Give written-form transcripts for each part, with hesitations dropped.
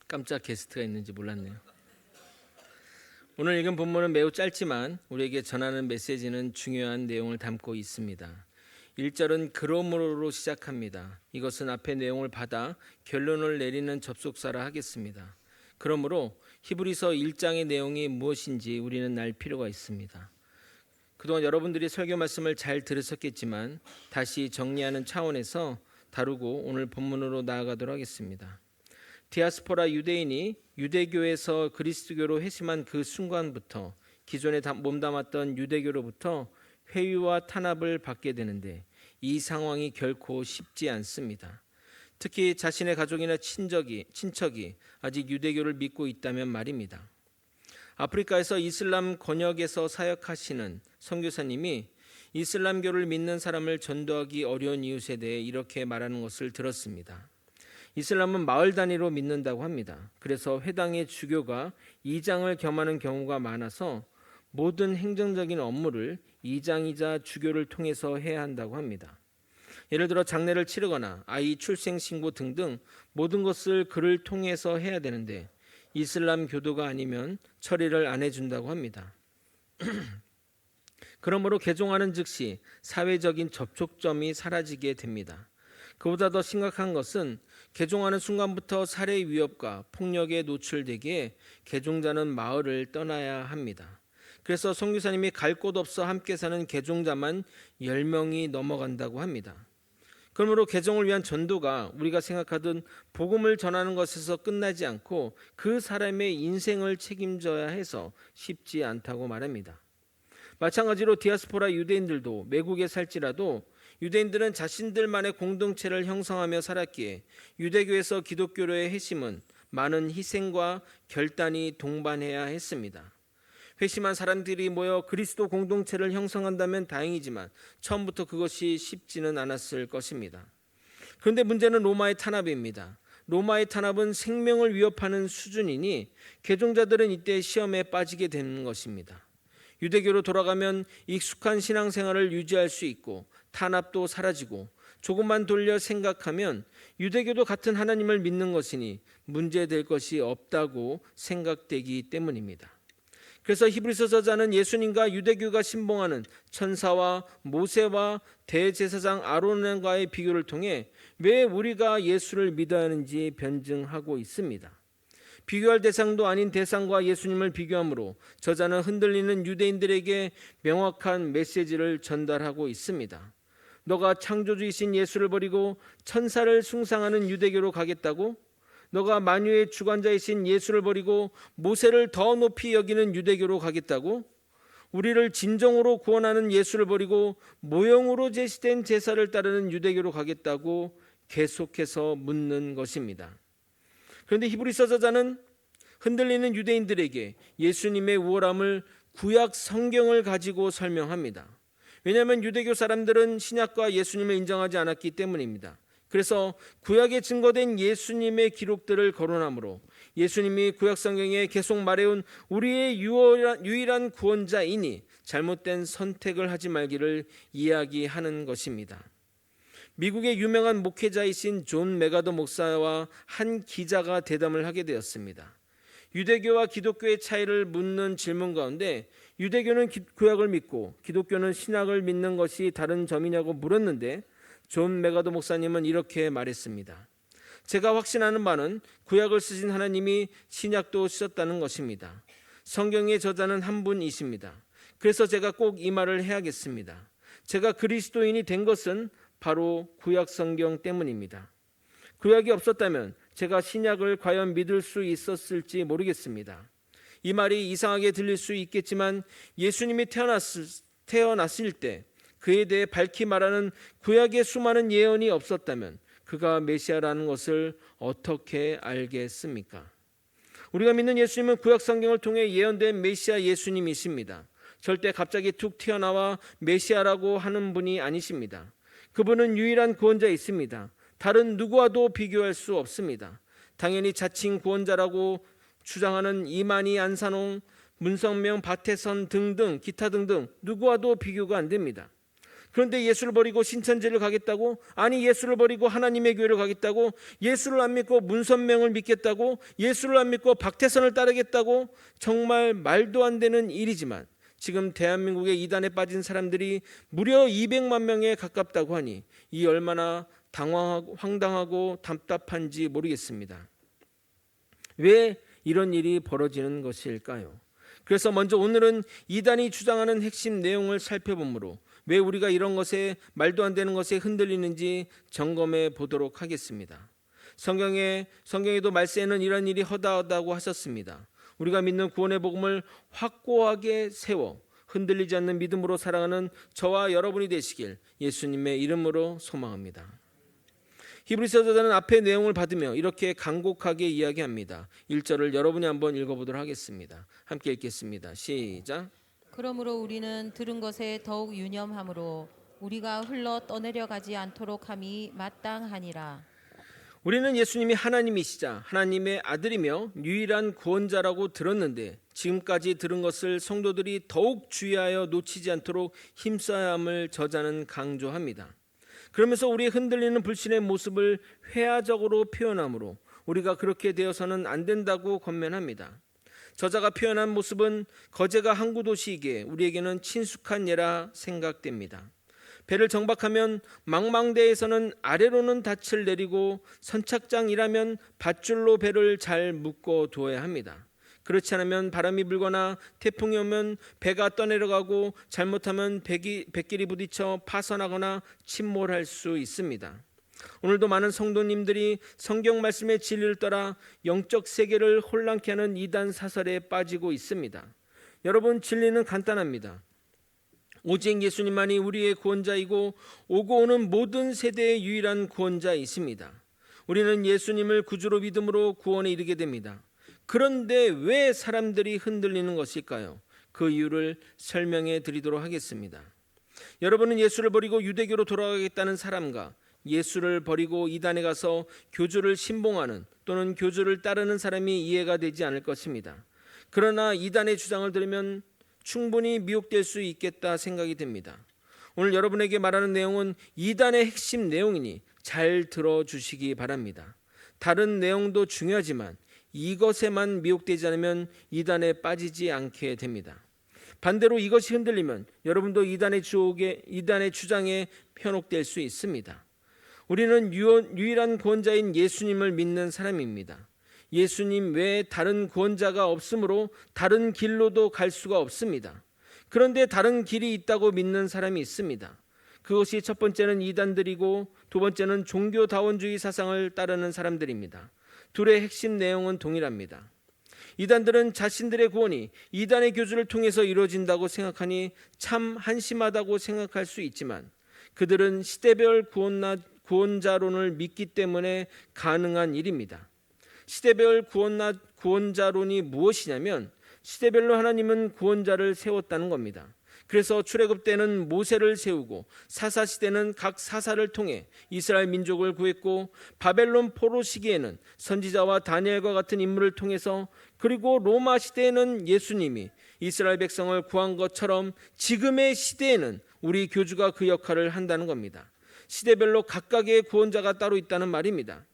깜짝 게스트가 있는지 몰랐네요. 오늘 읽은 본문은 매우 짧지만 우리에게 전하는 메시지는 중요한 내용을 담고 있습니다. 1절은 그러므로로 시작합니다. 이것은 앞의 내용을 받아 결론을 내리는 접속사라 하겠습니다. 그러므로 히브리서 1장의 내용이 무엇인지 우리는 알 필요가 있습니다. 그동안 여러분들이 설교 말씀을 잘 들으셨겠지만 다시 정리하는 차원에서 다루고 오늘 본문으로 나아가도록 하겠습니다. 디아스포라 유대인이 유대교에서 그리스도교로 회심한 그 순간부터 기존에 몸담았던 유대교로부터 회유와 탄압을 받게 되는데 이 상황이 결코 쉽지 않습니다. 특히 자신의 가족이나 친척이 아직 유대교를 믿고 있다면 말입니다. 아프리카에서 이슬람 권역에서 사역하시는 선교사님이 이슬람교를 믿는 사람을 전도하기 어려운 이웃에 대해 이렇게 말하는 것을 들었습니다. 이슬람은 마을 단위로 믿는다고 합니다. 그래서 회당의 주교가 이장을 겸하는 경우가 많아서 모든 행정적인 업무를 이장이자 주교를 통해서 해야 한다고 합니다. 예를 들어 장례를 치르거나 아이 출생 신고 등등 모든 것을 그를 통해서 해야 되는데 이슬람 교도가 아니면 처리를 안 해준다고 합니다. 그러므로 개종하는 즉시 사회적인 접촉점이 사라지게 됩니다. 그보다 더 심각한 것은 개종하는 순간부터 살해 위협과 폭력에 노출되기에 개종자는 마을을 떠나야 합니다. 그래서 선교사님이 갈 곳 없어 함께 사는 개종자만 10명이 넘어간다고 합니다. 그러므로 개종을 위한 전도가 우리가 생각하던 복음을 전하는 것에서 끝나지 않고 그 사람의 인생을 책임져야 해서 쉽지 않다고 말합니다. 마찬가지로 디아스포라 유대인들도 외국에 살지라도 유대인들은 자신들만의 공동체를 형성하며 살았기에 유대교에서 기독교로의 회심은 많은 희생과 결단이 동반해야 했습니다. 회심한 사람들이 모여 그리스도 공동체를 형성한다면 다행이지만 처음부터 그것이 쉽지는 않았을 것입니다. 그런데 문제는 로마의 탄압입니다. 로마의 탄압은 생명을 위협하는 수준이니 개종자들은 이때 시험에 빠지게 되는 것입니다. 유대교로 돌아가면 익숙한 신앙생활을 유지할 수 있고 탄압도 사라지고 조금만 돌려 생각하면 유대교도 같은 하나님을 믿는 것이니 문제될 것이 없다고 생각되기 때문입니다. 그래서 히브리서 저자는 예수님과 유대교가 신봉하는 천사와 모세와 대제사장 아론과의 비교를 통해 왜 우리가 예수를 믿어야 하는지 변증하고 있습니다. 비교할 대상도 아닌 대상과 예수님을 비교함으로 저자는 흔들리는 유대인들에게 명확한 메시지를 전달하고 있습니다. 너가 창조주이신 예수를 버리고 천사를 숭상하는 유대교로 가겠다고? 너가 만유의 주관자이신 예수를 버리고 모세를 더 높이 여기는 유대교로 가겠다고? 우리를 진정으로 구원하는 예수를 버리고 모형으로 제시된 제사를 따르는 유대교로 가겠다고 계속해서 묻는 것입니다. 그런데 히브리서 저자는 흔들리는 유대인들에게 예수님의 우월함을 구약 성경을 가지고 설명합니다. 왜냐하면 유대교 사람들은 신약과 예수님을 인정하지 않았기 때문입니다. 그래서 구약에 증거된 예수님의 기록들을 거론하므로 예수님이 구약 성경에 계속 말해온 우리의 유일한 구원자이니 잘못된 선택을 하지 말기를 이야기하는 것입니다. 미국의 유명한 목회자이신 존 메가더 목사와 한 기자가 대담을 하게 되었습니다. 유대교와 기독교의 차이를 묻는 질문 가운데 유대교는 구약을 믿고 기독교는 신약을 믿는 것이 다른 점이냐고 물었는데 존 메가더 목사님은 이렇게 말했습니다. 제가 확신하는 바는 구약을 쓰신 하나님이 신약도 쓰셨다는 것입니다. 성경의 저자는 한 분이십니다. 그래서 제가 꼭 이 말을 해야겠습니다. 제가 그리스도인이 된 것은 바로 구약 성경 때문입니다. 구약이 없었다면 제가 신약을 과연 믿을 수 있었을지 모르겠습니다. 이 말이 이상하게 들릴 수 있겠지만 예수님이 태어났을 때 그에 대해 밝히 말하는 구약의 수많은 예언이 없었다면 그가 메시아라는 것을 어떻게 알겠습니까? 우리가 믿는 예수님은 구약 성경을 통해 예언된 메시아 예수님이십니다. 절대 갑자기 툭 튀어나와 메시아라고 하는 분이 아니십니다. 그분은 유일한 구원자이십니다. 다른 누구와도 비교할 수 없습니다. 당연히 자칭 구원자라고 주장하는 이만희, 안산홍, 문성명, 박태선 등등 기타 등등 누구와도 비교가 안 됩니다. 그런데 예수를 버리고 신천지를 가겠다고? 아니, 예수를 버리고 하나님의 교회를 가겠다고? 예수를 안 믿고 문선명을 믿겠다고? 예수를 안 믿고 박태선을 따르겠다고? 정말 말도 안 되는 일이지만 지금 대한민국의 이단에 빠진 사람들이 무려 200만 명에 가깝다고 하니 이 얼마나 황당하고 답답한지 모르겠습니다. 왜 이런 일이 벌어지는 것일까요? 그래서 먼저 오늘은 이단이 주장하는 핵심 내용을 살펴보므로 왜 우리가 이런 것에, 말도 안 되는 것에 흔들리는지 점검해 보도록 하겠습니다. 성경에도 말세에는 이런 일이 허다하다고 하셨습니다. 우리가 믿는 구원의 복음을 확고하게 세워 흔들리지 않는 믿음으로 살아가는 저와 여러분이 되시길 예수님의 이름으로 소망합니다. 히브리서 저자는 앞의 내용을 받으며 이렇게 간곡하게 이야기합니다. 1절을 여러분이 한번 읽어보도록 하겠습니다. 함께 읽겠습니다. 시작. 그러므로 우리는 들은 것에 더욱 유념함으로 우리가 흘러 떠내려가지 않도록 함이 마땅하니라. 우리는 예수님이 하나님이시자 하나님의 아들이며 유일한 구원자라고 들었는데 지금까지 들은 것을 성도들이 더욱 주의하여 놓치지 않도록 힘써야 함을 저자는 강조합니다. 그러면서 우리의 흔들리는 불신의 모습을 회화적으로 표현하므로 우리가 그렇게 되어서는 안 된다고 권면합니다. 저자가 표현한 모습은 거제가 항구 도시이기에 우리에게는 친숙한 예라 생각됩니다. 배를 정박하면 망망대에서는 아래로는 닻을 내리고 선착장이라면 밧줄로 배를 잘 묶어 두어야 합니다. 그렇지 않으면 바람이 불거나 태풍이 오면 배가 떠내려가고 잘못하면 뱃길이 부딪혀 파손하거나 침몰할 수 있습니다. 오늘도 많은 성도님들이 성경 말씀의 진리를 따라 영적 세계를 혼란케 하는 이단 사설에 빠지고 있습니다. 여러분, 진리는 간단합니다. 오직 예수님만이 우리의 구원자이고 오고 오는 모든 세대의 유일한 구원자이십니다. 우리는 예수님을 구주로 믿음으로 구원에 이르게 됩니다. 그런데 왜 사람들이 흔들리는 것일까요? 그 이유를 설명해 드리도록 하겠습니다. 여러분은 예수를 버리고 유대교로 돌아가겠다는 사람과 예수를 버리고 이단에 가서 교주를 신봉하는 또는 교주를 따르는 사람이 이해가 되지 않을 것입니다. 그러나 이단의 주장을 들으면 충분히 미혹될 수 있겠다 생각이 됩니다. 오늘 여러분에게 말하는 내용은 이단의 핵심 내용이니 잘 들어주시기 바랍니다. 다른 내용도 중요하지만 이것에만 미혹되지 않으면 이단에 빠지지 않게 됩니다. 반대로 이것이 흔들리면 여러분도 이단의 주장에 편혹될 수 있습니다. 우리는 유일한 구원자인 예수님을 믿는 사람입니다. 예수님 외에 다른 구원자가 없으므로 다른 길로도 갈 수가 없습니다. 그런데 다른 길이 있다고 믿는 사람이 있습니다. 그것이 첫 번째는 이단들이고 두 번째는 종교다원주의 사상을 따르는 사람들입니다. 둘의 핵심 내용은 동일합니다. 이단들은 자신들의 구원이 이단의 교주를 통해서 이루어진다고 생각하니 참 한심하다고 생각할 수 있지만 그들은 시대별 구원자론을 믿기 때문에 가능한 일입니다. 시대별 구원자론이 무엇이냐면 시대별로 하나님은 구원자를 세웠다는 겁니다. 그래서 출애굽 때는 모세를 세우고 사사 시대는 각 사사를 통해 이스라엘 민족을 구했고 바벨론 포로 시기에는 선지자와 다니엘과 같은 인물을 통해서 그리고 로마 시대에는 예수님이 이스라엘 백성을 구한 것처럼 지금의 시대에는 우리 교주가 그 역할을 한다는 겁니다. 시대별로 각각의 구원자가 따로 있다는 말입니다.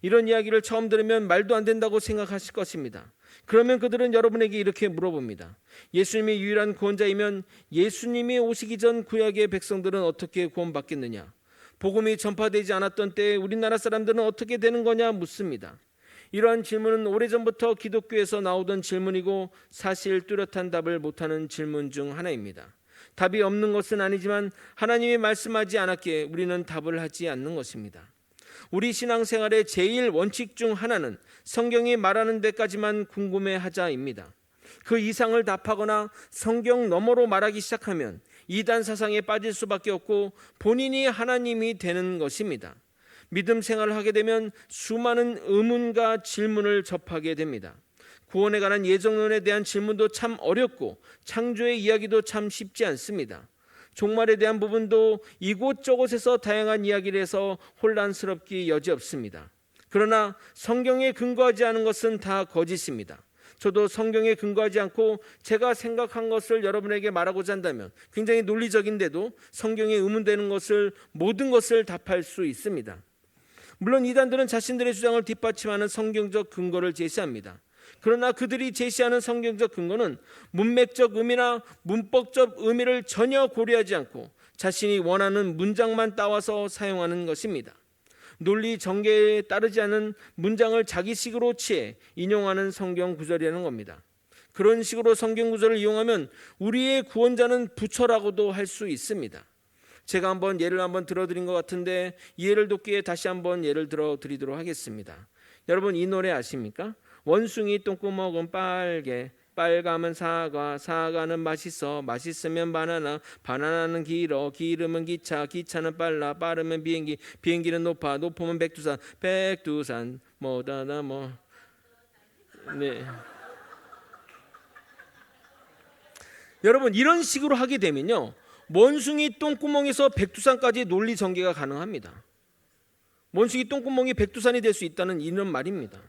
이런 이야기를 처음 들으면 말도 안 된다고 생각하실 것입니다. 그러면 그들은 여러분에게 이렇게 물어봅니다. 예수님이 유일한 구원자이면 예수님이 오시기 전 구약의 백성들은 어떻게 구원받겠느냐? 복음이 전파되지 않았던 때에 우리나라 사람들은 어떻게 되는 거냐 묻습니다. 이러한 질문은 오래전부터 기독교에서 나오던 질문이고 사실 뚜렷한 답을 못하는 질문 중 하나입니다. 답이 없는 것은 아니지만 하나님이 말씀하지 않았기에 우리는 답을 하지 않는 것입니다. 우리 신앙생활의 제일 원칙 중 하나는 성경이 말하는 데까지만 궁금해하자입니다. 그 이상을 답하거나 성경 너머로 말하기 시작하면 이단 사상에 빠질 수밖에 없고 본인이 하나님이 되는 것입니다. 믿음 생활을 하게 되면 수많은 의문과 질문을 접하게 됩니다. 구원에 관한 예정론에 대한 질문도 참 어렵고 창조의 이야기도 참 쉽지 않습니다. 종말에 대한 부분도 이곳저곳에서 다양한 이야기를 해서 혼란스럽기 여지없습니다. 그러나 성경에 근거하지 않은 것은 다 거짓입니다. 저도 성경에 근거하지 않고 제가 생각한 것을 여러분에게 말하고자 한다면 굉장히 논리적인데도 성경에 의문되는 것을 모든 것을 답할 수 있습니다. 물론 이단들은 자신들의 주장을 뒷받침하는 성경적 근거를 제시합니다. 그러나 그들이 제시하는 성경적 근거는 문맥적 의미나 문법적 의미를 전혀 고려하지 않고 자신이 원하는 문장만 따와서 사용하는 것입니다. 논리 전개에 따르지 않은 문장을 자기식으로 취해 인용하는 성경 구절이라는 겁니다. 그런 식으로 성경 구절을 이용하면 우리의 구원자는 부처라고도 할 수 있습니다. 제가 한번 예를 들어드린 것 같은데 이해를 돕기에 다시 한번 예를 들어드리도록 하겠습니다. 여러분 이 노래 아십니까? 원숭이 똥구멍은 빨개, 빨가면 사과, 사과는 맛있어, 맛있으면 바나나, 바나나는 길어, 길으면 기차, 기차는 빨라, 빠르면 비행기, 비행기는 높아, 높으면 백두산, 백두산 뭐다나 뭐. 네. 여러분 이런 식으로 하게 되면요, 원숭이 똥구멍에서 백두산까지 논리 전개가 가능합니다. 원숭이 똥구멍이 백두산이 될 수 있다는 이런 말입니다.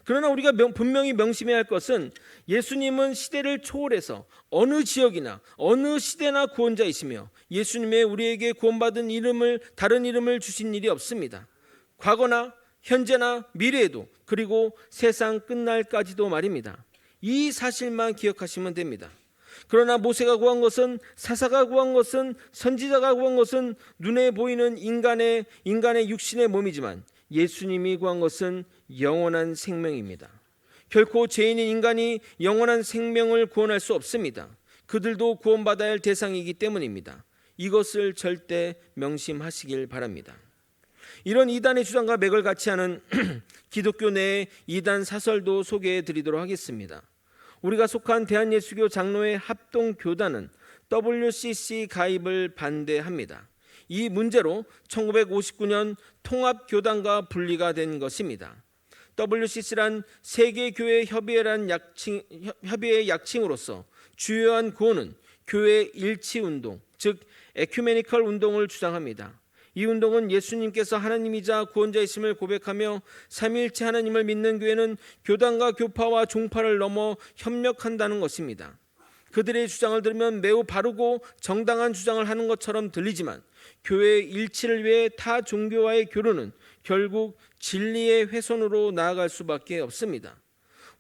그러나 우리가 분명히 명심해야 할 것은 예수님은 시대를 초월해서 어느 지역이나 어느 시대나 구원자이시며 예수님의 우리에게 구원받은 이름을 다른 이름을 주신 일이 없습니다. 과거나 현재나 미래에도 그리고 세상 끝날까지도 말입니다. 이 사실만 기억하시면 됩니다. 그러나 모세가 구한 것은, 사사가 구한 것은, 선지자가 구한 것은 눈에 보이는 인간의 육신의 몸이지만 예수님이 구한 것은 영원한 생명입니다. 결코 죄인인 인간이 영원한 생명을 구원할 수 없습니다. 그들도 구원받아야 할 대상이기 때문입니다. 이것을 절대 명심하시길 바랍니다. 이런 이단의 주장과 맥을 같이 하는 기독교 내의 이단 사설도 소개해 드리도록 하겠습니다. 우리가 속한 대한예수교 장로회 합동교단은 WCC 가입을 반대합니다. 이 문제로 1959년 통합교단과 분리가 된 것입니다. WCC란 세계교회협의회란 협의회의 약칭으로서 주요한 구호는 교회 일치운동, 즉 에큐메니컬 운동을 주장합니다. 이 운동은 예수님께서 하나님이자 구원자이심을 고백하며 삼위일체 하나님을 믿는 교회는 교단과 교파와 종파를 넘어 협력한다는 것입니다. 그들의 주장을 들으면 매우 바르고 정당한 주장을 하는 것처럼 들리지만 교회의 일치를 위해 타 종교와의 교류는 결국 진리의 훼손으로 나아갈 수밖에 없습니다.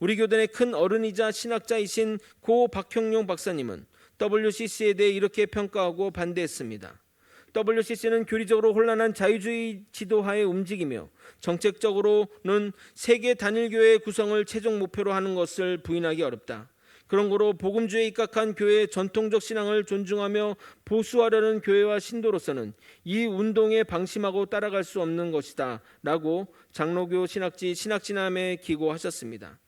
우리 교단의 큰 어른이자 신학자이신 고 박형용 박사님은 WCC에 대해 이렇게 평가하고 반대했습니다. WCC는 교리적으로 혼란한 자유주의 지도하에 움직이며 정책적으로는 세계 단일교회 구성을 최종 목표로 하는 것을 부인하기 어렵다. 그런 거로 복음주의에 입각한 교회의 전통적 신앙을 존중하며 보수하려는 교회와 신도로서는 이 운동에 방심하고 따라갈 수 없는 것이다 라고 장로교 신학지 신학진함에 기고하셨습니다.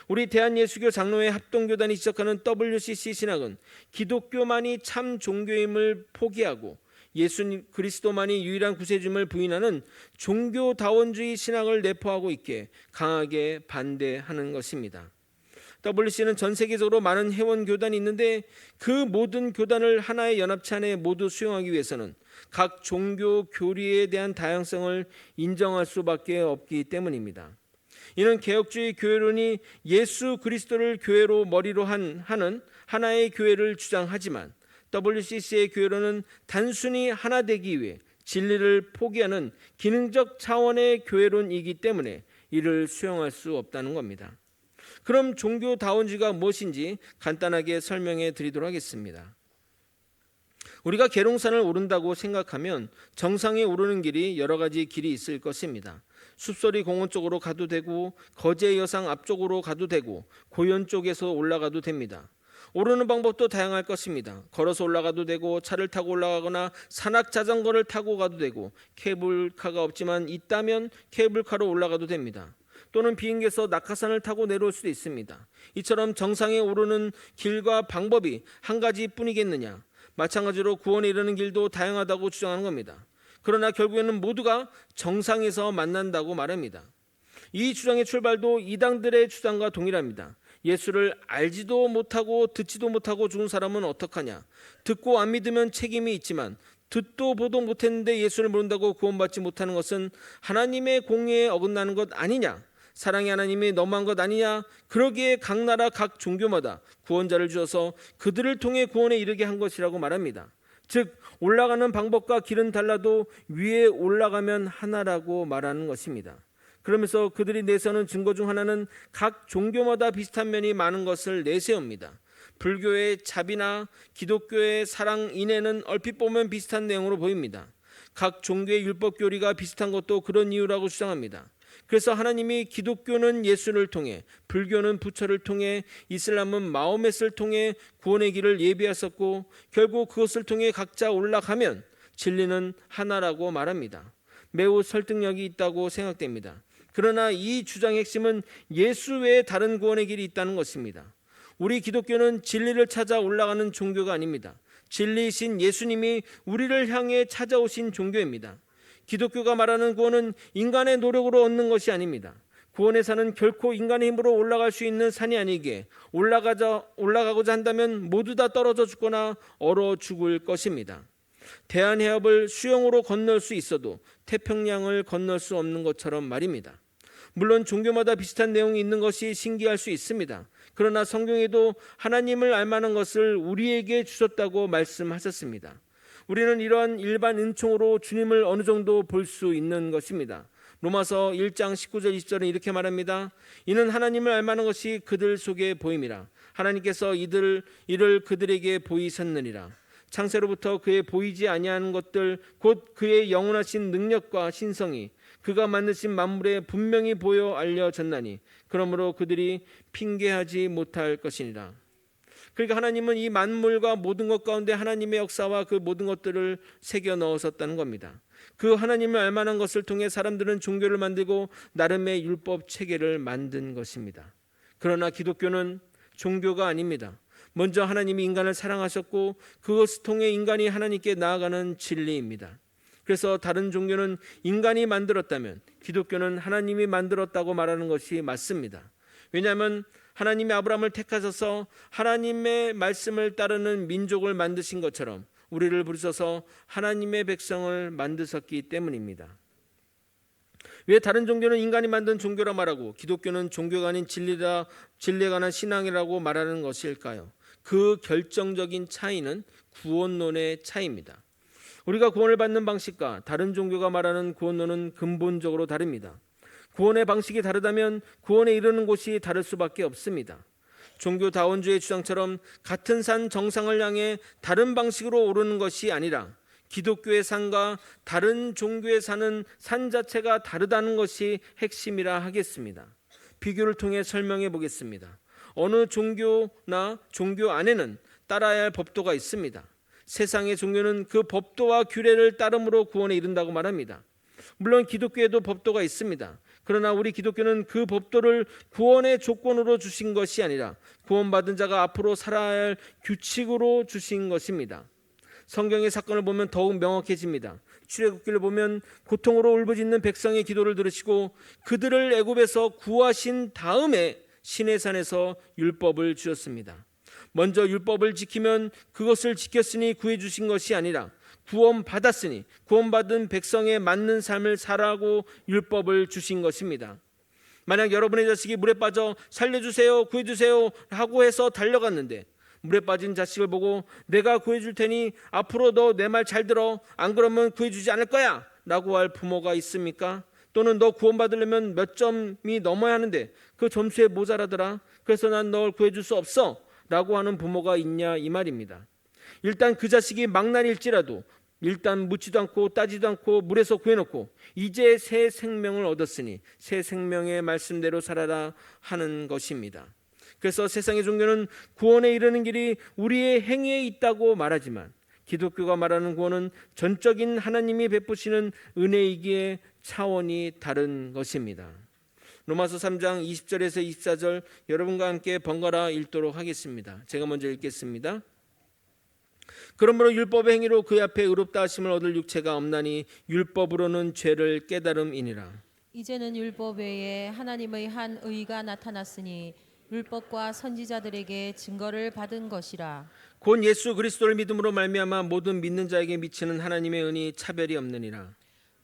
우리 대한예수교 장로회 합동교단이 지적하는 WCC 신학은 기독교만이 참 종교임을 포기하고 예수 그리스도만이 유일한 구세주임을 부인하는 종교다원주의 신학을 내포하고 있기에 강하게 반대하는 것입니다. WCC는 전 세계적으로 많은 회원 교단이 있는데 그 모든 교단을 하나의 연합체 안에 모두 수용하기 위해서는 각 종교 교리에 대한 다양성을 인정할 수밖에 없기 때문입니다. 이는 개혁주의 교회론이 예수 그리스도를 교회로 머리로 하는 하나의 교회를 주장하지만 WCC의 교회론은 단순히 하나 되기 위해 진리를 포기하는 기능적 차원의 교회론이기 때문에 이를 수용할 수 없다는 겁니다. 그럼 종교다원주의가 무엇인지 간단하게 설명해 드리도록 하겠습니다. 우리가 계룡산을 오른다고 생각하면 정상에 오르는 길이 여러 가지 길이 있을 것입니다. 숲소리 공원 쪽으로 가도 되고 거제 여상 앞쪽으로 가도 되고 고현 쪽에서 올라가도 됩니다. 오르는 방법도 다양할 것입니다. 걸어서 올라가도 되고 차를 타고 올라가거나 산악 자전거를 타고 가도 되고 케이블카가 없지만 있다면 케이블카로 올라가도 됩니다. 또는 비행기에서 낙하산을 타고 내려올 수도 있습니다. 이처럼 정상에 오르는 길과 방법이 한 가지뿐이겠느냐? 마찬가지로 구원에 이르는 길도 다양하다고 주장하는 겁니다. 그러나 결국에는 모두가 정상에서 만난다고 말합니다. 이 주장의 출발도 이단들의 주장과 동일합니다. 예수를 알지도 못하고 듣지도 못하고 죽은 사람은 어떡하냐? 듣고 안 믿으면 책임이 있지만 듣도 보도 못했는데 예수를 모른다고 구원받지 못하는 것은 하나님의 공의에 어긋나는 것 아니냐? 사랑의 하나님이 너무한 것 아니냐? 그러기에 각 나라 각 종교마다 구원자를 주어서 그들을 통해 구원에 이르게 한 것이라고 말합니다. 즉 올라가는 방법과 길은 달라도 위에 올라가면 하나라고 말하는 것입니다. 그러면서 그들이 내세우는 증거 중 하나는 각 종교마다 비슷한 면이 많은 것을 내세웁니다. 불교의 자비나 기독교의 사랑 인애는 얼핏 보면 비슷한 내용으로 보입니다. 각 종교의 율법 교리가 비슷한 것도 그런 이유라고 주장합니다. 그래서 하나님이 기독교는 예수를 통해, 불교는 부처를 통해, 이슬람은 마호멧을 통해 구원의 길을 예비하셨고 결국 그것을 통해 각자 올라가면 진리는 하나라고 말합니다. 매우 설득력이 있다고 생각됩니다. 그러나 이 주장의 핵심은 예수 외에 다른 구원의 길이 있다는 것입니다. 우리 기독교는 진리를 찾아 올라가는 종교가 아닙니다. 진리이신 예수님이 우리를 향해 찾아오신 종교입니다. 기독교가 말하는 구원은 인간의 노력으로 얻는 것이 아닙니다. 구원의 산은 결코 인간의 힘으로 올라갈 수 있는 산이 아니기에 올라가고자 한다면 모두 다 떨어져 죽거나 얼어 죽을 것입니다. 대한해협을 수영으로 건널 수 있어도 태평양을 건널 수 없는 것처럼 말입니다. 물론 종교마다 비슷한 내용이 있는 것이 신기할 수 있습니다. 그러나 성경에도 하나님을 알만한 것을 우리에게 주셨다고 말씀하셨습니다. 우리는 이러한 일반 은총으로 주님을 어느 정도 볼 수 있는 것입니다. 로마서 1장 19절 20절은 이렇게 말합니다. 이는 하나님을 알만한 것이 그들 속에 보임이라. 하나님께서 이를 그들에게 보이셨느니라. 창세로부터 그의 보이지 아니하는 것들 곧 그의 영원하신 능력과 신성이 그가 만드신 만물에 분명히 보여 알려졌나니 그러므로 그들이 핑계하지 못할 것이니라. 그러니까 하나님은 이 만물과 모든 것 가운데 하나님의 역사와 그 모든 것들을 새겨 넣으셨다는 겁니다. 그 하나님을 알만한 것을 통해 사람들은 종교를 만들고 나름의 율법 체계를 만든 것입니다. 그러나 기독교는 종교가 아닙니다. 먼저 하나님이 인간을 사랑하셨고 그것을 통해 인간이 하나님께 나아가는 진리입니다. 그래서 다른 종교는 인간이 만들었다면 기독교는 하나님이 만들었다고 말하는 것이 맞습니다. 왜냐하면 하나님이 아브라함을 택하셔서 하나님의 말씀을 따르는 민족을 만드신 것처럼 우리를 부르셔서 하나님의 백성을 만드셨기 때문입니다. 왜 다른 종교는 인간이 만든 종교라 말하고 기독교는 종교가 아닌 진리에 관한 신앙이라고 말하는 것일까요? 그 결정적인 차이는 구원론의 차이입니다. 우리가 구원을 받는 방식과 다른 종교가 말하는 구원론은 근본적으로 다릅니다. 구원의 방식이 다르다면 구원에 이르는 곳이 다를 수밖에 없습니다. 종교다원주의 주장처럼 같은 산 정상을 향해 다른 방식으로 오르는 것이 아니라 기독교의 산과 다른 종교의 산은 산 자체가 다르다는 것이 핵심이라 하겠습니다. 비교를 통해 설명해 보겠습니다. 어느 종교나 종교 안에는 따라야 할 법도가 있습니다. 세상의 종교는 그 법도와 규례를 따름으로 구원에 이른다고 말합니다. 물론 기독교에도 법도가 있습니다. 그러나 우리 기독교는 그 법도를 구원의 조건으로 주신 것이 아니라 구원받은 자가 앞으로 살아야 할 규칙으로 주신 것입니다. 성경의 사건을 보면 더욱 명확해집니다. 출애굽기를 보면 고통으로 울부짖는 백성의 기도를 들으시고 그들을 애굽에서 구하신 다음에 시내산에서 율법을 주셨습니다. 먼저 율법을 지키면 그것을 지켰으니 구해 주신 것이 아니라 구원받았으니 구원받은 백성에 맞는 삶을 살아가고 율법을 주신 것입니다. 만약 여러분의 자식이 물에 빠져 살려주세요, 구해주세요 하고 해서 달려갔는데 물에 빠진 자식을 보고 내가 구해줄 테니 앞으로 너 내 말 잘 들어, 안 그러면 구해주지 않을 거야 라고 할 부모가 있습니까? 또는 너 구원받으려면 몇 점이 넘어야 하는데 그 점수에 모자라더라, 그래서 난 널 구해줄 수 없어 라고 하는 부모가 있냐 이 말입니다. 일단 그 자식이 망나니일지라도 일단 묻지도 않고 따지도 않고 물에서 구해놓고 이제 새 생명을 얻었으니 새 생명의 말씀대로 살아라 하는 것입니다. 그래서 세상의 종교는 구원에 이르는 길이 우리의 행위에 있다고 말하지만 기독교가 말하는 구원은 전적인 하나님이 베푸시는 은혜이기에 차원이 다른 것입니다. 로마서 3장 20절에서 24절 여러분과 함께 번갈아 읽도록 하겠습니다. 제가 먼저 읽겠습니다. 그러므로 율법의 행위로 그 앞에 의롭다 하심을 얻을 육체가 없나니 율법으로는 죄를 깨달음이니라. 이제는 율법 외에 하나님의 한 의가 나타났으니 율법과 선지자들에게 증거를 받은 것이라. 곧 예수 그리스도를 믿음으로 말미암아 모든 믿는 자에게 미치는 하나님의 은이 차별이 없느니라.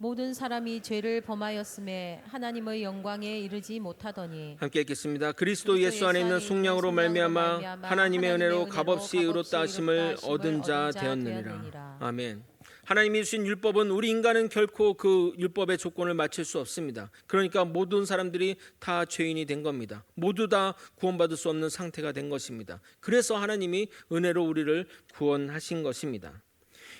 모든 사람이 죄를 범하였음에 하나님의 영광에 이르지 못하더니 함께 읽겠습니다. 그리스도 예수 안에 있는 속량으로 말미암아 하나님의 은혜로 값없이 의롭다 하심을 얻은 자 되었느니라. 아멘. 하나님이 주신 율법은 우리 인간은 결코 그 율법의 조건을 맞출 수 없습니다. 그러니까 모든 사람들이 다 죄인이 된 겁니다. 모두 다 구원받을 수 없는 상태가 된 것입니다. 그래서 하나님이 은혜로 우리를 구원하신 것입니다.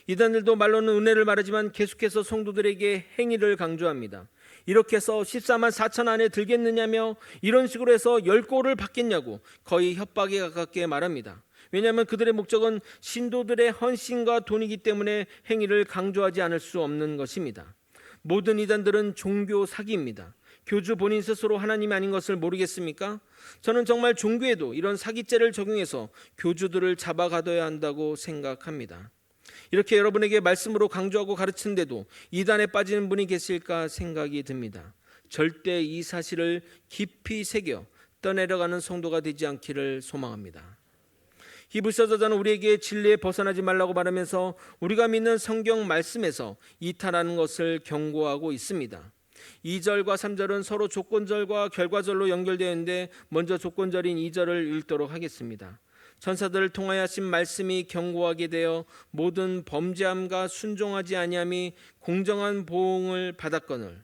이단들도 말로는 은혜를 말하지만 계속해서 성도들에게 행위를 강조합니다. 이렇게 해서 14만 4천 안에 들겠느냐며 이런 식으로 해서 10골을 받겠냐고 거의 협박에 가깝게 말합니다. 왜냐하면 그들의 목적은 신도들의 헌신과 돈이기 때문에 행위를 강조하지 않을 수 없는 것입니다. 모든 이단들은 종교 사기입니다. 교주 본인 스스로 하나님이 아닌 것을 모르겠습니까? 저는 정말 종교에도 이런 사기죄를 적용해서 교주들을 잡아가둬야 한다고 생각합니다. 이렇게 여러분에게 말씀으로 강조하고 가르치는데도 이단에 빠지는 분이 계실까 생각이 듭니다. 절대 이 사실을 깊이 새겨 떠내려가는 성도가 되지 않기를 소망합니다. 히브리서 저자는 우리에게 진리에 벗어나지 말라고 말하면서 우리가 믿는 성경 말씀에서 이탈하는 것을 경고하고 있습니다. 2절과 3절은 서로 조건절과 결과절로 연결되어 있는데 먼저 조건절인 2절을 읽도록 하겠습니다. 천사들을 통하여 하신 말씀이 경고하게 되어 모든 범죄함과 순종하지 아니함이 공정한 보응을 받았거늘.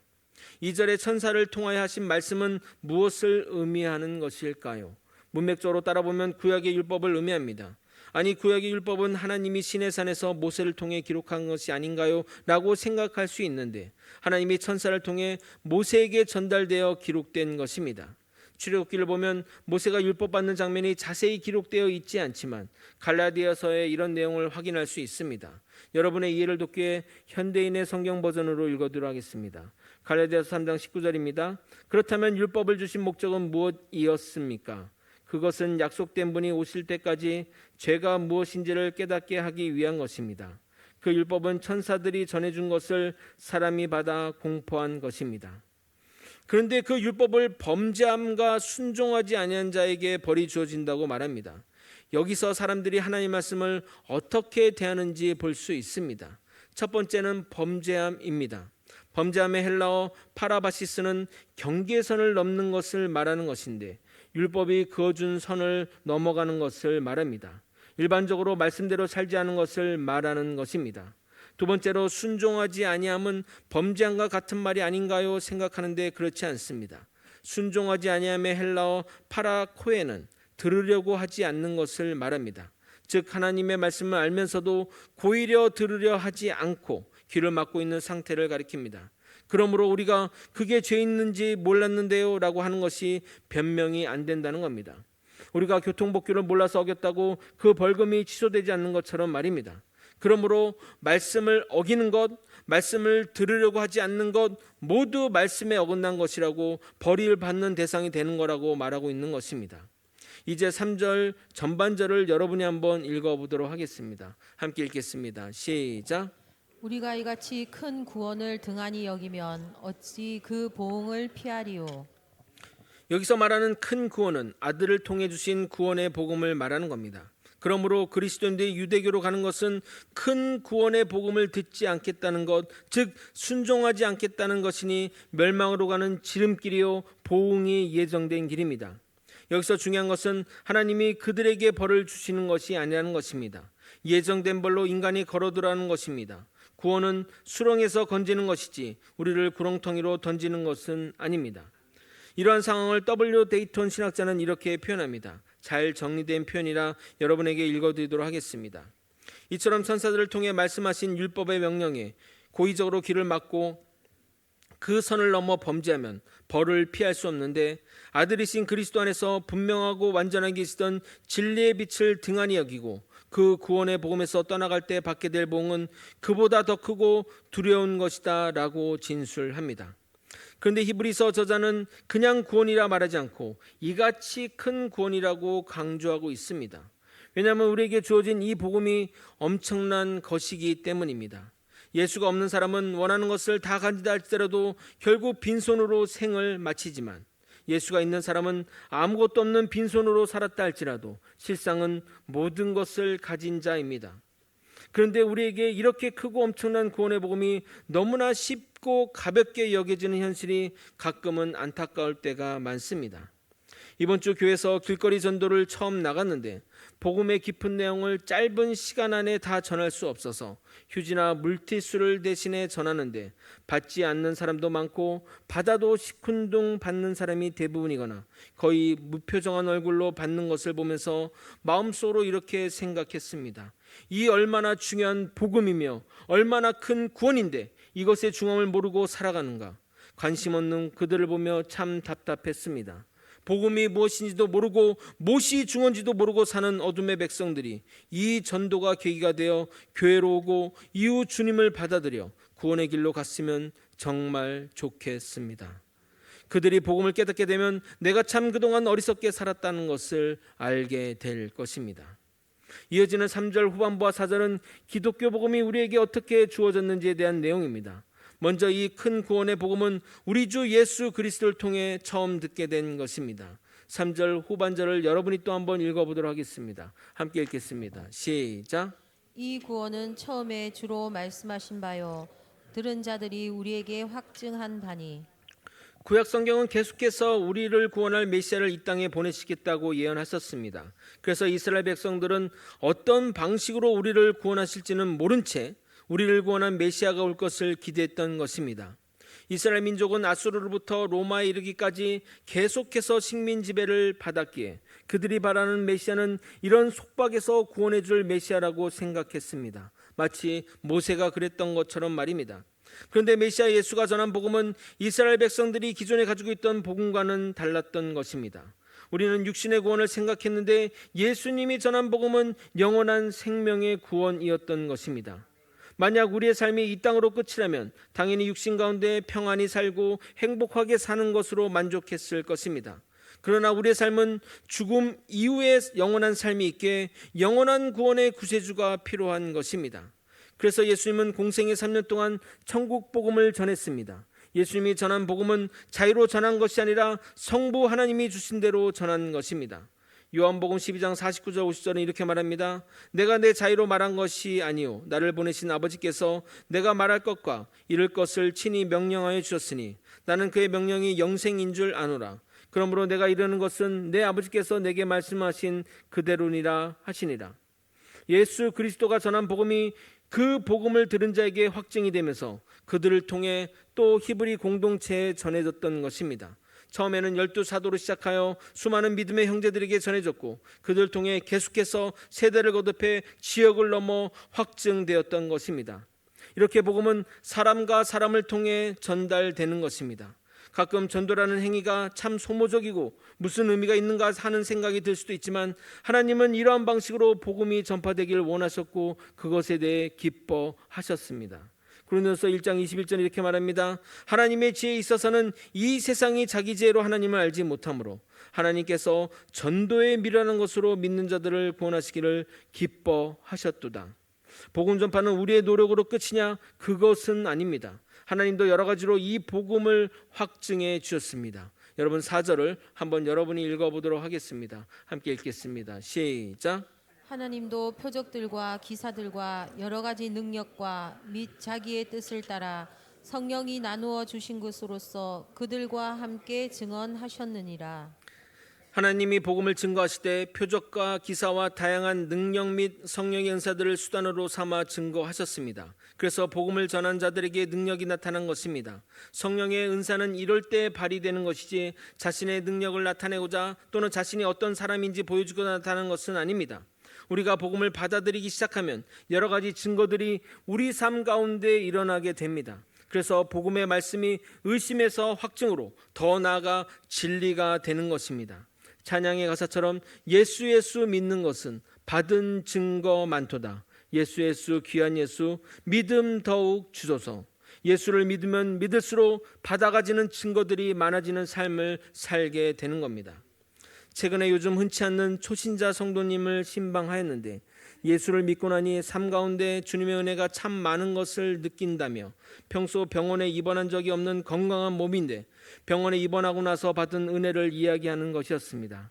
2절의 천사를 통하여 하신 말씀은 무엇을 의미하는 것일까요? 문맥적으로 따라보면 구약의 율법을 의미합니다. 아니 구약의 율법은 하나님이 시내산에서 모세를 통해 기록한 것이 아닌가요? 라고 생각할 수 있는데 하나님이 천사를 통해 모세에게 전달되어 기록된 것입니다. 출애굽기를 보면 모세가 율법 받는 장면이 자세히 기록되어 있지 않지만 갈라디아서에 이런 내용을 확인할 수 있습니다. 여러분의 이해를 돕기 위해 현대인의 성경 버전으로 읽어드리도록 하겠습니다. 갈라디아서 3장 19절입니다. 그렇다면 율법을 주신 목적은 무엇이었습니까? 그것은 약속된 분이 오실 때까지 죄가 무엇인지를 깨닫게 하기 위한 것입니다. 그 율법은 천사들이 전해준 것을 사람이 받아 공포한 것입니다. 그런데 그 율법을 범죄함과 순종하지 아니한 자에게 벌이 주어진다고 말합니다. 여기서 사람들이 하나님의 말씀을 어떻게 대하는지 볼 수 있습니다. 첫 번째는 범죄함입니다. 범죄함의 헬라어 파라바시스는 경계선을 넘는 것을 말하는 것인데 율법이 그어준 선을 넘어가는 것을 말합니다. 일반적으로 말씀대로 살지 않은 것을 말하는 것입니다. 두 번째로 순종하지 아니함은 범죄함과 같은 말이 아닌가요? 생각하는데 그렇지 않습니다. 순종하지 아니함의 헬라어 파라코에는 들으려고 하지 않는 것을 말합니다. 즉 하나님의 말씀을 알면서도 고의려 들으려 하지 않고 귀를 막고 있는 상태를 가리킵니다. 그러므로 우리가 그게 죄 있는지 몰랐는데요 라고 하는 것이 변명이 안 된다는 겁니다. 우리가 교통법규를 몰라서 어겼다고 그 벌금이 취소되지 않는 것처럼 말입니다. 그러므로 말씀을 어기는 것, 말씀을 들으려고 하지 않는 것 모두 말씀에 어긋난 것이라고 벌을 받는 대상이 되는 거라고 말하고 있는 것입니다. 이제 3절 전반절을 여러분이 한번 읽어보도록 하겠습니다. 함께 읽겠습니다. 시작. 우리가 이같이 큰 구원을 등한히 여기면 어찌 그 보응을 피하리요. 여기서 말하는 큰 구원은 아들을 통해 주신 구원의 복음을 말하는 겁니다. 그러므로 그리스도인들이 유대교로 가는 것은 큰 구원의 복음을 듣지 않겠다는 것, 즉 순종하지 않겠다는 것이니 멸망으로 가는 지름길이요 보응이 예정된 길입니다. 여기서 중요한 것은 하나님이 그들에게 벌을 주시는 것이 아니라는 것입니다. 예정된 벌로 인간이 걸어들어가는 것입니다. 구원은 수렁에서 건지는 것이지 우리를 구렁텅이로 던지는 것은 아닙니다. 이러한 상황을 W. 데이턴 신학자는 이렇게 표현합니다. 잘 정리된 표현이라 여러분에게 읽어드리도록 하겠습니다. 이처럼 천사들을 통해 말씀하신 율법의 명령에 고의적으로 귀를 막고 그 선을 넘어 범죄하면 벌을 피할 수 없는데 아들이신 그리스도 안에서 분명하고 완전하게 계시던 진리의 빛을 등한히 여기고 그 구원의 복음에서 떠나갈 때 받게 될 복은 그보다 더 크고 두려운 것이다 라고 진술합니다. 그런데 히브리서 저자는 그냥 구원이라 말하지 않고 이같이 큰 구원이라고 강조하고 있습니다. 왜냐하면 우리에게 주어진 이 복음이 엄청난 것이기 때문입니다. 예수가 없는 사람은 원하는 것을 다 가진다 할지라도 결국 빈손으로 생을 마치지만 예수가 있는 사람은 아무것도 없는 빈손으로 살았다 할지라도 실상은 모든 것을 가진 자입니다. 그런데 우리에게 이렇게 크고 엄청난 구원의 복음이 너무나 쉽고 가볍게 여겨지는 현실이 가끔은 안타까울 때가 많습니다. 이번 주 교회에서 길거리 전도를 처음 나갔는데 복음의 깊은 내용을 짧은 시간 안에 다 전할 수 없어서 휴지나 물티슈를 대신에 전하는데 받지 않는 사람도 많고 받아도 시큰둥 받는 사람이 대부분이거나 거의 무표정한 얼굴로 받는 것을 보면서 마음속으로 이렇게 생각했습니다. 이 얼마나 중요한 복음이며 얼마나 큰 구원인데 이것의 중함을 모르고 살아가는가. 관심 없는 그들을 보며 참 답답했습니다. 복음이 무엇인지도 모르고 무엇이 중요한지도 모르고 사는 어둠의 백성들이 이 전도가 계기가 되어 교회로 오고 이후 주님을 받아들여 구원의 길로 갔으면 정말 좋겠습니다. 그들이 복음을 깨닫게 되면 내가 참 그동안 어리석게 살았다는 것을 알게 될 것입니다. 이어지는 3절 후반부와 4절은 기독교 복음이 우리에게 어떻게 주어졌는지에 대한 내용입니다. 먼저 이 큰 구원의 복음은 우리 주 예수 그리스도를 통해 처음 듣게 된 것입니다. 3절 후반절을 여러분이 또 한번 읽어보도록 하겠습니다. 함께 읽겠습니다. 시작. 이 구원은 처음에 주로 말씀하신 바요 들은 자들이 우리에게 확증한 바니. 구약 성경은 계속해서 우리를 구원할 메시아를 이 땅에 보내시겠다고 예언하셨습니다. 그래서 이스라엘 백성들은 어떤 방식으로 우리를 구원하실지는 모른 채 우리를 구원한 메시아가 올 것을 기대했던 것입니다. 이스라엘 민족은 아수르로부터 로마에 이르기까지 계속해서 식민 지배를 받았기에 그들이 바라는 메시아는 이런 속박에서 구원해 줄 메시아라고 생각했습니다. 마치 모세가 그랬던 것처럼 말입니다. 그런데 메시아 예수가 전한 복음은 이스라엘 백성들이 기존에 가지고 있던 복음과는 달랐던 것입니다. 우리는 육신의 구원을 생각했는데 예수님이 전한 복음은 영원한 생명의 구원이었던 것입니다. 만약 우리의 삶이 이 땅으로 끝이라면 당연히 육신 가운데 평안히 살고 행복하게 사는 것으로 만족했을 것입니다. 그러나 우리의 삶은 죽음 이후에 영원한 삶이 있게 영원한 구원의 구세주가 필요한 것입니다. 그래서 예수님은 공생의 3년 동안 천국 복음을 전했습니다. 예수님이 전한 복음은 자유로 전한 것이 아니라 성부 하나님이 주신 대로 전한 것입니다. 요한복음 12장 49절 50절은 이렇게 말합니다. 내가 내 자유로 말한 것이 아니요 나를 보내신 아버지께서 내가 말할 것과 이룰 것을 친히 명령하여 주셨으니 나는 그의 명령이 영생인 줄 아노라. 그러므로 내가 이르는 것은 내 아버지께서 내게 말씀하신 그대로니라 하시니라. 예수 그리스도가 전한 복음이 그 복음을 들은 자에게 확증이 되면서 그들을 통해 또 히브리 공동체에 전해졌던 것입니다. 처음에는 12사도로 시작하여 수많은 믿음의 형제들에게 전해졌고 그들을 통해 계속해서 세대를 거듭해 지역을 넘어 확증되었던 것입니다. 이렇게 복음은 사람과 사람을 통해 전달되는 것입니다. 가끔 전도라는 행위가 참 소모적이고 무슨 의미가 있는가 하는 생각이 들 수도 있지만 하나님은 이러한 방식으로 복음이 전파되기를 원하셨고 그것에 대해 기뻐하셨습니다. 고린도서 1장 21절 이렇게 말합니다. 하나님의 지혜에 있어서는 이 세상이 자기 지혜로 하나님을 알지 못하므로 하나님께서 전도에 미련한 것으로 믿는 자들을 구원하시기를 기뻐하셨도다. 복음 전파는 우리의 노력으로 끝이냐? 그것은 아닙니다. 하나님도 여러 가지로 이 복음을 확증해 주셨습니다. 여러분 4절을 한번 여러분이 읽어보도록 하겠습니다. 함께 읽겠습니다. 시작. 하나님도 표적들과 기사들과 여러 가지 능력과 및 자기의 뜻을 따라 성령이 나누어 주신 것으로서 그들과 함께 증언하셨느니라. 하나님이 복음을 증거하실 때 표적과 기사와 다양한 능력 및 성령의 은사들을 수단으로 삼아 증거하셨습니다. 그래서 복음을 전한 자들에게 능력이 나타난 것입니다. 성령의 은사는 이럴 때 발휘되는 것이지 자신의 능력을 나타내고자 또는 자신이 어떤 사람인지 보여주고자 나타나는 것은 아닙니다. 우리가 복음을 받아들이기 시작하면 여러 가지 증거들이 우리 삶 가운데 일어나게 됩니다. 그래서 복음의 말씀이 의심에서 확증으로 더 나아가 진리가 되는 것입니다. 찬양의 가사처럼 예수 예수 믿는 것은 받은 증거 많도다. 예수 예수 귀한 예수 믿음 더욱 주소서. 예수를 믿으면 믿을수록 받아가지는 증거들이 많아지는 삶을 살게 되는 겁니다. 최근에 요즘 흔치 않는 초신자 성도님을 신방하였는데 예수를 믿고 나니 삶 가운데 주님의 은혜가 참 많은 것을 느낀다며 평소 병원에 입원한 적이 없는 건강한 몸인데 병원에 입원하고 나서 받은 은혜를 이야기하는 것이었습니다.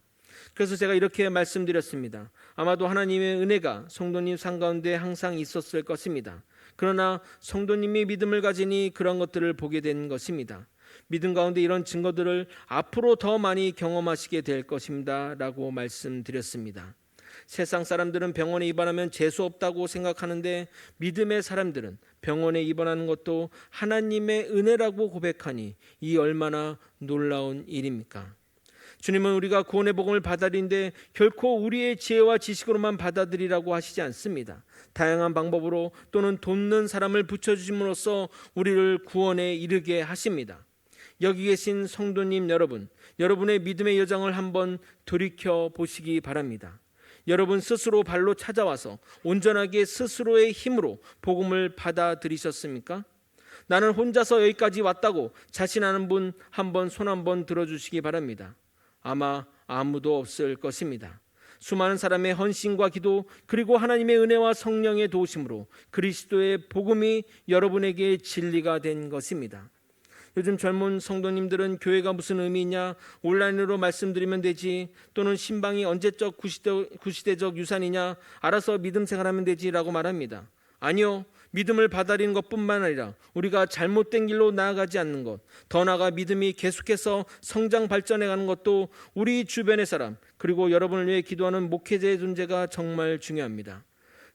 그래서 제가 이렇게 말씀드렸습니다. 아마도 하나님의 은혜가 성도님 삶 가운데 항상 있었을 것입니다. 그러나 성도님이 믿음을 가지니 그런 것들을 보게 된 것입니다. 믿음 가운데 이런 증거들을 앞으로 더 많이 경험하시게 될 것입니다 라고 말씀드렸습니다. 세상 사람들은 병원에 입원하면 재수 없다고 생각하는데 믿음의 사람들은 병원에 입원하는 것도 하나님의 은혜라고 고백하니 이 얼마나 놀라운 일입니까? 주님은 우리가 구원의 복음을 받아들이는데 결코 우리의 지혜와 지식으로만 받아들이라고 하시지 않습니다. 다양한 방법으로 또는 돕는 사람을 붙여주심으로써 우리를 구원에 이르게 하십니다. 여기 계신 성도님 여러분, 여러분의 믿음의 여정을 한번 돌이켜 보시기 바랍니다. 여러분 스스로 발로 찾아와서 온전하게 스스로의 힘으로 복음을 받아들이셨습니까? 나는 혼자서 여기까지 왔다고 자신하는 분 한번 손 한번 들어주시기 바랍니다. 아마 아무도 없을 것입니다. 수많은 사람의 헌신과 기도 그리고 하나님의 은혜와 성령의 도우심으로 그리스도의 복음이 여러분에게 진리가 된 것입니다. 요즘 젊은 성도님들은 교회가 무슨 의미 있냐, 온라인으로 말씀드리면 되지, 또는 신방이 언제적 구시대적 유산이냐, 알아서 믿음 생활하면 되지라고 말합니다. 아니요, 믿음을 받아들이는 것뿐만 아니라 우리가 잘못된 길로 나아가지 않는 것, 더 나아가 믿음이 계속해서 성장 발전해가는 것도 우리 주변의 사람 그리고 여러분을 위해 기도하는 목회자의 존재가 정말 중요합니다.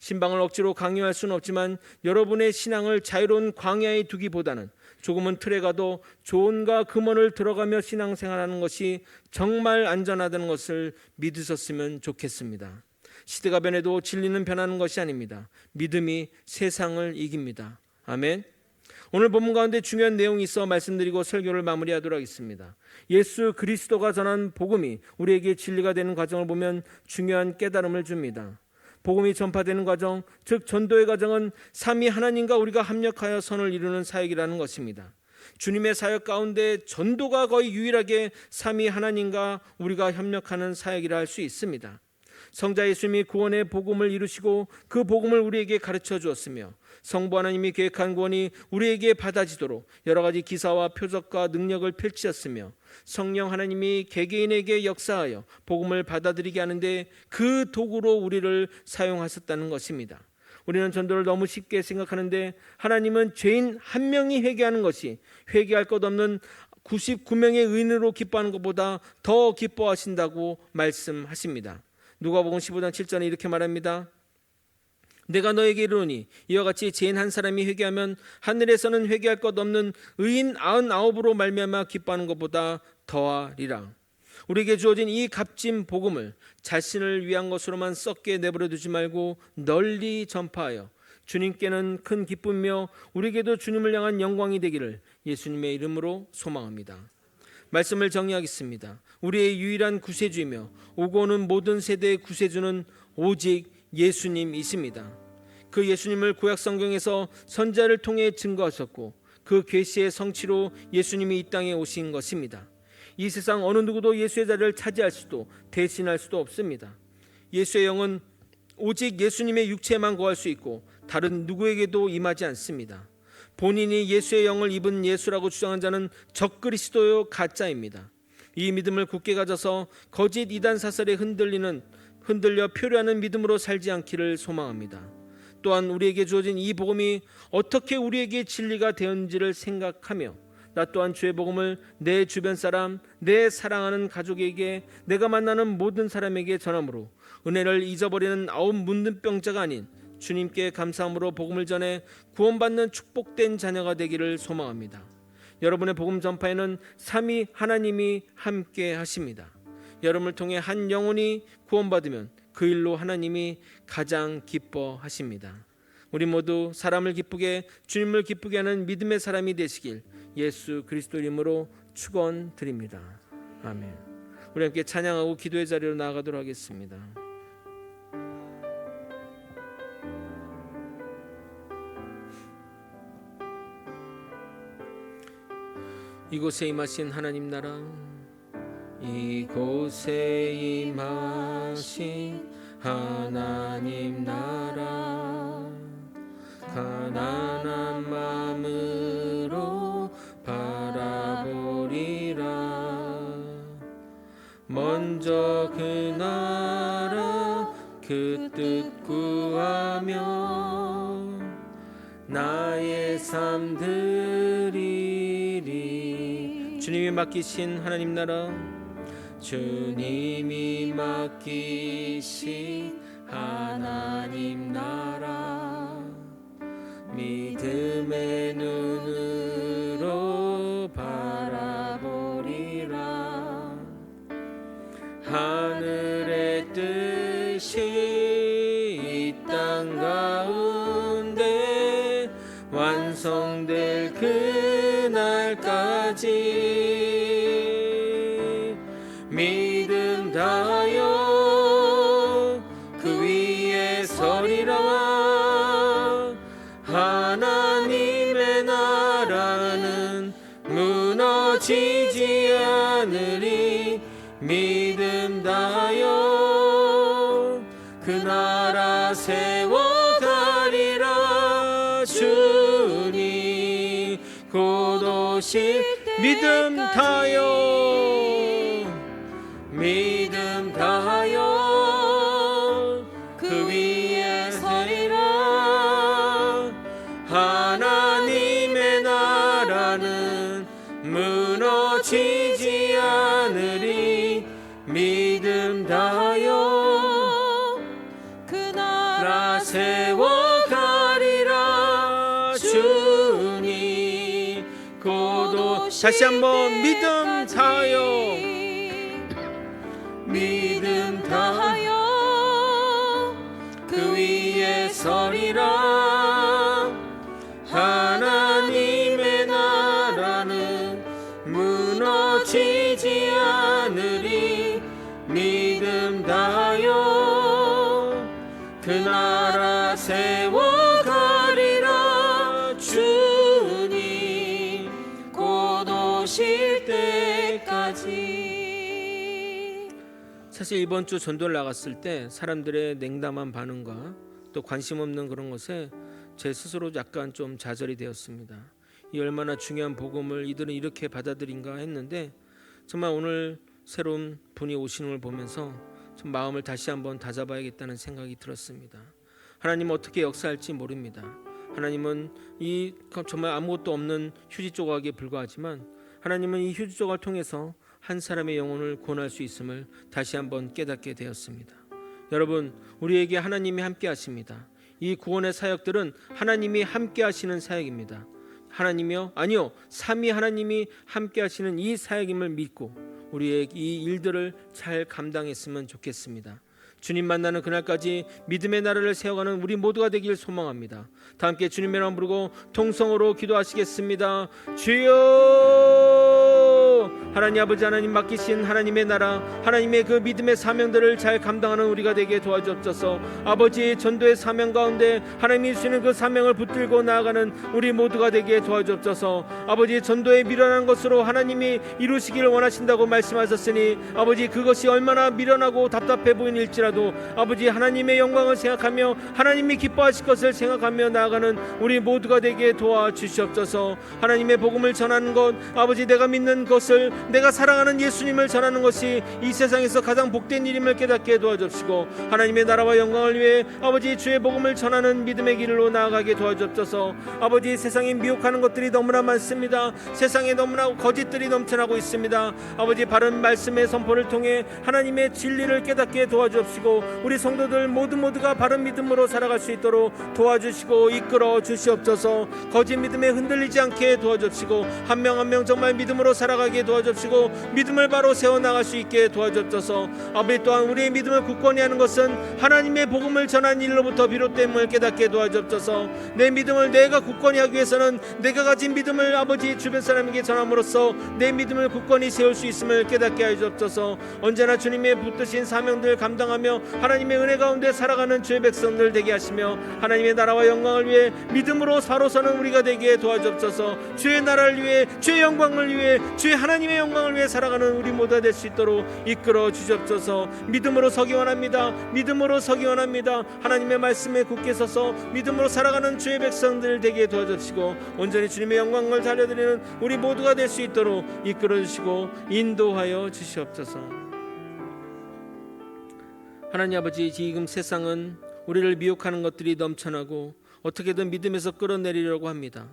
신방을 억지로 강요할 수는 없지만 여러분의 신앙을 자유로운 광야에 두기보다는 조금은 틀에 가도 조언과 금언을 들어가며 신앙생활하는 것이 정말 안전하다는 것을 믿으셨으면 좋겠습니다. 시대가 변해도 진리는 변하는 것이 아닙니다. 믿음이 세상을 이깁니다. 아멘. 오늘 본문 가운데 중요한 내용이 있어 말씀드리고 설교를 마무리하도록 하겠습니다. 예수 그리스도가 전한 복음이 우리에게 진리가 되는 과정을 보면 중요한 깨달음을 줍니다. 복음이 전파되는 과정, 즉 전도의 과정은 삼위 하나님과 우리가 합력하여 선을 이루는 사역이라는 것입니다. 주님의 사역 가운데 전도가 거의 유일하게 삼위 하나님과 우리가 협력하는 사역이라 할 수 있습니다. 성자 예수님이 구원의 복음을 이루시고 그 복음을 우리에게 가르쳐 주었으며 성부 하나님이 계획한 구원이 우리에게 받아지도록 여러 가지 기사와 표적과 능력을 펼치셨으며 성령 하나님이 개개인에게 역사하여 복음을 받아들이게 하는데 그 도구로 우리를 사용하셨다는 것입니다. 우리는 전도를 너무 쉽게 생각하는데 하나님은 죄인 한 명이 회개하는 것이 회개할 것 없는 99명의 의인으로 기뻐하는 것보다 더 기뻐하신다고 말씀하십니다. 누가복음 15장 7절에 이렇게 말합니다. 내가 너에게 이르노니 이와 같이 죄인 한 사람이 회개하면 하늘에서는 회개할 것 없는 의인 99으로 말미암아 기뻐하는 것보다 더하리라. 우리에게 주어진 이 값진 복음을 자신을 위한 것으로만 썩게 내버려 두지 말고 널리 전파하여 주님께는 큰 기쁨이며 우리에게도 주님을 향한 영광이 되기를 예수님의 이름으로 소망합니다. 말씀을 정리하겠습니다. 우리의 유일한 구세주이며 오고 오는 모든 세대의 구세주는 오직 예수님이십니다. 그 예수님을 구약 성경에서 선지자를 통해 증거하셨고 그 계시의 성취로 예수님이 이 땅에 오신 것입니다. 이 세상 어느 누구도 예수의 자리를 차지할 수도 대신할 수도 없습니다. 예수의 영은 오직 예수님의 육체에만 거할 수 있고 다른 누구에게도 임하지 않습니다. 본인이 예수의 영을 입은 예수라고 주장한 자는 적그리스도요 가짜입니다. 이 믿음을 굳게 가져서 거짓 이단 사설에 흔들려 표류하는 믿음으로 살지 않기를 소망합니다. 또한 우리에게 주어진 이 복음이 어떻게 우리에게 진리가 되었는지를 생각하며 나 또한 주의 복음을 내 주변 사람, 내 사랑하는 가족에게, 내가 만나는 모든 사람에게 전함으로 은혜를 잊어버리는 9 문둥병자가 아닌 주님께 감사함으로 복음을 전해 구원받는 축복된 자녀가 되기를 소망합니다. 여러분의 복음 전파에는 삼위 하나님이 함께 하십니다. 여러분을 통해 한 영혼이 구원받으면 그 일로 하나님이 가장 기뻐하십니다. 우리 모두 사람을 기쁘게 주님을 기쁘게 하는 믿음의 사람이 되시길 예수 그리스도 이름으로 축원드립니다. 아멘. 우리 함께 찬양하고 기도의 자리로 나아가도록 하겠습니다. 이곳에 임하신 하나님 나라, 이곳에 임하신 하나님 나라, 가난한 마음으로 바라보리라. 먼저 그 나라 그 뜻 구하며 나의 삶 드리리. 주님이 맡기신 하나님 나라, 주님이 맡기신 하나님 나라, 믿음의 눈으로 바라보리라. 하늘의 뜻이 이 땅 가운데 완성될 그날까지 믿음 다하여 그 위에 서리라. 하나님의 나라는 무너지지 않으리. 믿음 다하여 그 나라 세워가리라. 주님 곧 오실 믿음 다하여 믿음 다하여 그 위에 서리라. 하나님의 나라는 무너지지 않으리. 믿음 다하여 그 나라 세워가리라. 주님 곧 오실 다시 한번 믿음 다하여 믿음 다하여 그 위에 서리라. 하나님의 나라는 무너지지 않으리. 믿음 다하여 그 나라 세워가리라. 주님 곧 오실 때까지. 사실 이번 주 전도를 나갔을 때 사람들의 냉담한 반응과 또 관심 없는 그런 것에 제 스스로 약간 좀 좌절이 되었습니다. 이 얼마나 중요한 복음을 이들은 이렇게 받아들인가 했는데, 정말 오늘 새로운 분이 오시는 걸 보면서 좀 마음을 다시 한번 다잡아야겠다는 생각이 들었습니다. 하나님은 어떻게 역사할지 모릅니다. 하나님은 이 정말 아무것도 없는 휴지 조각에 불과하지만 하나님은 이 휴지 조각을 통해서 한 사람의 영혼을 구원할 수 있음을 다시 한번 깨닫게 되었습니다. 여러분, 우리에게 하나님이 함께 하십니다. 이 구원의 사역들은 하나님이 함께 하시는 사역입니다. 하나님이요? 아니요, 삼위 하나님이 함께 하시는 이 사역임을 믿고 우리의 이 일들을 잘 감당했으면 좋겠습니다. 주님 만나는 그날까지 믿음의 나라를 세워가는 우리 모두가 되길 소망합니다. 다 함께 주님의 이름 부르고 통성으로 기도하시겠습니다. 주여, 하나님 아버지, 하나님 맡기신 하나님의 나라, 하나님의 그 믿음의 사명들을 잘 감당하는 우리가 되게 도와주옵소서. 아버지, 전도의 사명 가운데 하나님이 주시는 그 사명을 붙들고 나아가는 우리 모두가 되게 도와주옵소서. 아버지, 전도에 미련한 것으로 하나님이 이루시기를 원하신다고 말씀하셨으니 아버지, 그것이 얼마나 미련하고 답답해 보이는일지라도 아버지, 하나님의 영광을 생각하며 하나님이 기뻐하실 것을 생각하며 나아가는 우리 모두가 되게 도와주시옵소서. 하나님의 복음을 전하는 것, 아버지, 내가 믿는 것을, 내가 사랑하는 예수님을 전하는 것이 이 세상에서 가장 복된 일임을 깨닫게 도와주시고 하나님의 나라와 영광을 위해 아버지, 주의 복음을 전하는 믿음의 길로 나아가게 도와주옵소서. 아버지, 세상에 미혹하는 것들이 너무나 많습니다. 세상에 너무나 거짓들이 넘쳐나고 있습니다. 아버지, 바른 말씀의 선포를 통해 하나님의 진리를 깨닫게 도와주옵시고 우리 성도들 모두가 바른 믿음으로 살아갈 수 있도록 도와주시고 이끌어 주시옵소서. 거짓 믿음에 흔들리지 않게 도와주옵시고 한 명 한 명 정말 믿음으로 살아가게 도와주옵시고 믿음을 바로 세워나갈 수 있게 도와주옵소서. 아버지, 또한 우리의 믿음을 굳건히 하는 것은 하나님의 복음을 전하는 일로부터 비롯됨을 깨닫게 도와주옵소서. 내 믿음을 내가 굳건히 하기 위해서는 내가 가진 믿음을 아버지 주변 사람에게 전함으로써 내 믿음을 굳건히 세울 수 있음을 깨닫게 하여 주옵소서. 언제나 주님의 붙드신 사명들 감당하며 하나님의 은혜 가운데 살아가는 주의 백성들 되게 하시며 하나님의 나라와 영광을 위해 믿음으로 바로 서는 우리가 되게 도와주옵소서. 주의 나라를 위해, 주의 영광을 위해, 주의 하나님의 영광을 위해 살아가는 우리 모두가 될 수 있도록 이끌어 주시옵소서. 믿음으로 서기 원합니다. 믿음으로 서기 원합니다. 하나님의 말씀에 굳게 서서 믿음으로 살아가는 주의 백성들 되게 도와주시고 온전히 주님의 영광을 달려드리는 우리 모두가 될 수 있도록 이끌어 주시고 인도하여 주시옵소서. 하나님 아버지, 지금 세상은 우리를 미혹하는 것들이 넘쳐나고 어떻게든 믿음에서 끌어내리려고 합니다.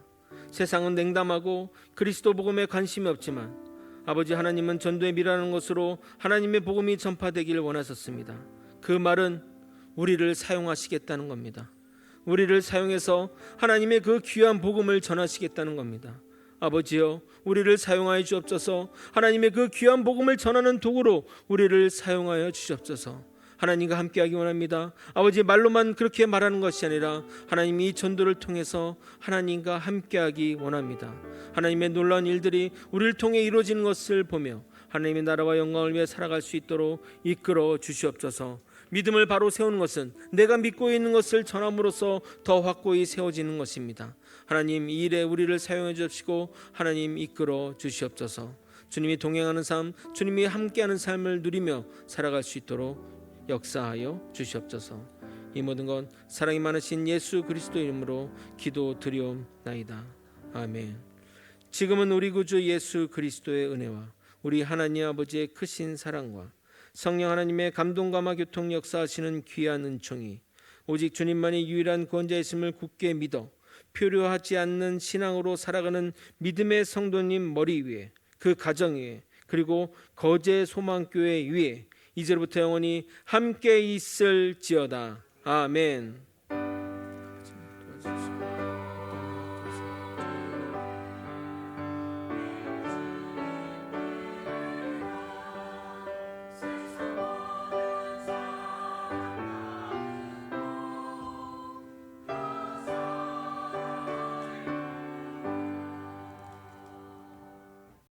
세상은 냉담하고 그리스도 복음에 관심이 없지만 아버지 하나님은 전도에 미라는 것으로 하나님의 복음이 전파되기를 원하셨습니다. 그 말은 우리를 사용하시겠다는 겁니다. 우리를 사용해서 하나님의 그 귀한 복음을 전하시겠다는 겁니다. 아버지여, 우리를 사용하여 주옵소서. 하나님의 그 귀한 복음을 전하는 도구로 우리를 사용하여 주옵소서. 하나님과 함께하기 원합니다. 아버지, 말로만 그렇게 말하는 것이 아니라 하나님이 이 전도를 통해서 하나님과 함께하기 원합니다. 하나님의 놀라운 일들이 우리를 통해 이루어지는 것을 보며 하나님의 나라와 영광을 위해 살아갈 수 있도록 이끌어 주시옵소서. 믿음을 바로 세우는 것은 내가 믿고 있는 것을 전함으로써 더 확고히 세워지는 것입니다. 하나님, 이 일에 우리를 사용해 주시고 하나님 이끌어 주시옵소서. 주님이 동행하는 삶, 주님이 함께하는 삶을 누리며 살아갈 수 있도록 역사하여 주시옵소서. 이 모든 건 사랑이 많으신 예수 그리스도 이름으로 기도드리옵나이다. 아멘. 지금은 우리 구주 예수 그리스도의 은혜와 우리 하나님 아버지의 크신 사랑과 성령 하나님의 감동감화 교통 역사하시는 귀한 은총이 오직 주님만이 유일한 구원자이심을 굳게 믿어 표류하지 않는 신앙으로 살아가는 믿음의 성도님 머리 위에, 그 가정 위에, 그리고 거제 소망교회 위에 이제부터 영원히 함께 있을지어다. 아멘.